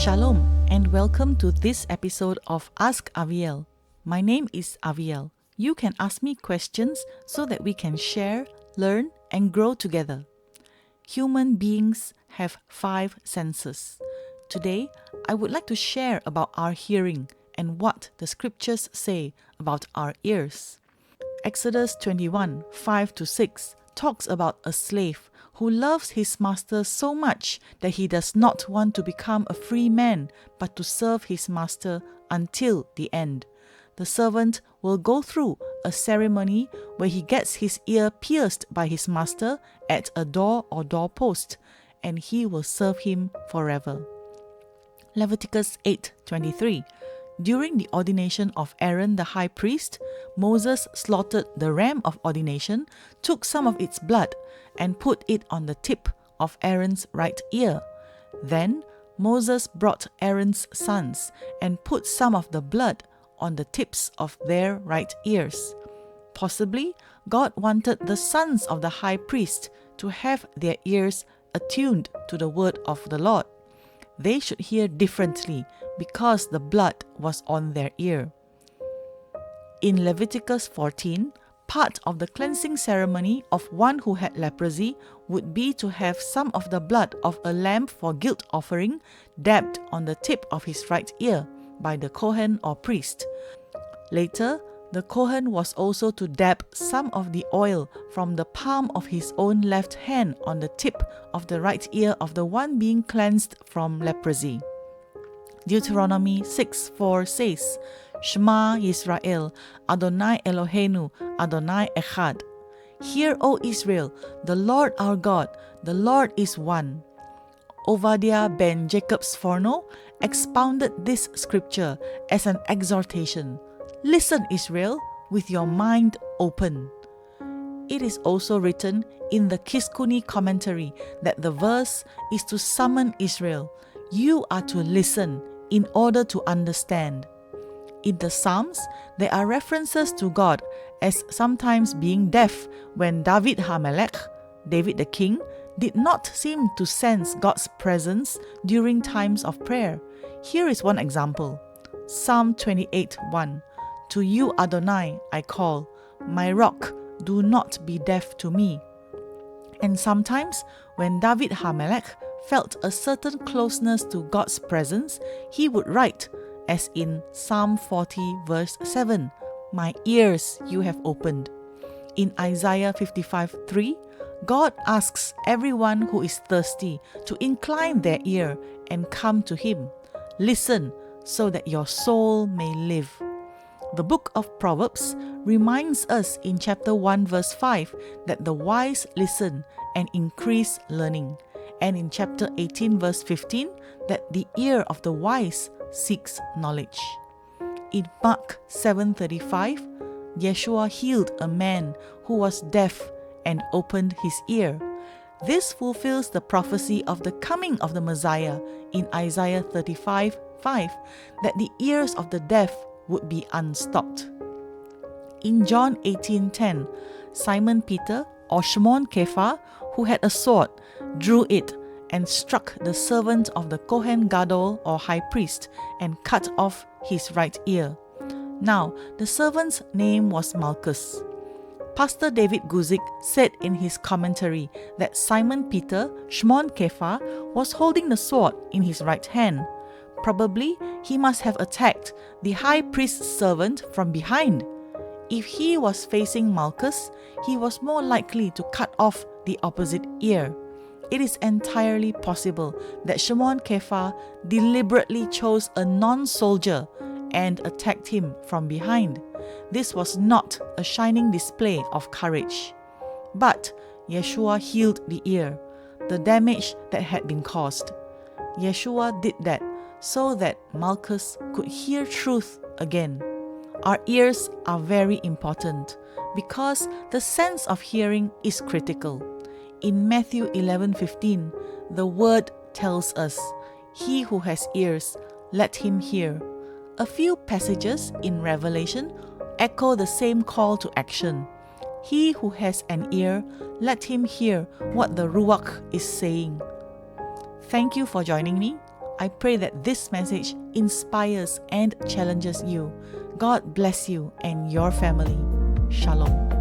Shalom and welcome to this episode of Ask Aviel. My name is Aviel. You can ask me questions so that we can share, learn, and grow together. Human beings have 5 senses. Today, I would like to share about our hearing and what the scriptures say about our ears. Exodus 21, 5-6 talks about a slave who loves his master so much that he does not want to become a free man, but to serve his master until the end. The servant will go through a ceremony where he gets his ear pierced by his master at a door or doorpost, and he will serve him forever. Leviticus 8:23. During the ordination of Aaron the high priest, Moses slaughtered the ram of ordination, took some of its blood, and put it on the tip of Aaron's right ear. Then Moses brought Aaron's sons and put some of the blood on the tips of their right ears. Possibly, God wanted the sons of the high priest to have their ears attuned to the word of the Lord. They should hear differently because the blood was on their ear. In Leviticus 14, part of the cleansing ceremony of one who had leprosy would be to have some of the blood of a lamb for guilt offering dabbed on the tip of his right ear by the Kohen or priest. Later, the Kohen was also to dab some of the oil from the palm of his own left hand on the tip of the right ear of the one being cleansed from leprosy. Deuteronomy 6:4 says, Shema Yisrael, Adonai Eloheinu, Adonai Echad. Hear, O Israel, the Lord our God, the Lord is one. Obadiah ben Jacob Sforno expounded this scripture as an exhortation. Listen, Israel, with your mind open. It is also written in the Kiskuni commentary that the verse is to summon Israel. You are to listen in order to understand. In the Psalms, there are references to God as sometimes being deaf when David HaMelech, David the king, did not seem to sense God's presence during times of prayer. Here is one example. Psalm 28:1. To you, Adonai, I call, my rock, do not be deaf to me. And sometimes, when David HaMelech felt a certain closeness to God's presence, he would write, as in Psalm 40 verse 7, my ears you have opened. In Isaiah 55:3, God asks everyone who is thirsty to incline their ear and come to Him. Listen so that your soul may live. The book of Proverbs reminds us in chapter 1 verse 5 that the wise listen and increase learning, and in chapter 18 verse 15 that the ear of the wise seeks knowledge. In Mark 7:35, Yeshua healed a man who was deaf and opened his ear. This fulfills the prophecy of the coming of the Messiah in Isaiah 35:5 that the ears of the deaf would be unstopped. In John 18:10, Simon Peter, or Shimon Kepha, who had a sword, drew it and struck the servant of the Kohen Gadol or high priest and cut off his right ear. Now, the servant's name was Malchus. Pastor David Guzik said in his commentary that Simon Peter, Shimon Kepha, was holding the sword in his right hand. Probably he must have attacked the high priest's servant from behind. If he was facing Malchus, he was more likely to cut off the opposite ear. It is entirely possible that Shimon Kepha deliberately chose a non-soldier and attacked him from behind. This was not a shining display of courage. But Yeshua healed the ear, the damage that had been caused. Yeshua did that so that Malchus could hear truth again. Our ears are very important because the sense of hearing is critical. In Matthew 11:15, the word tells us, He who has ears, let him hear. A few passages in Revelation echo the same call to action. He who has an ear, let him hear what the Ruach is saying. Thank you for joining me. I pray that this message inspires and challenges you. God bless you and your family. Shalom.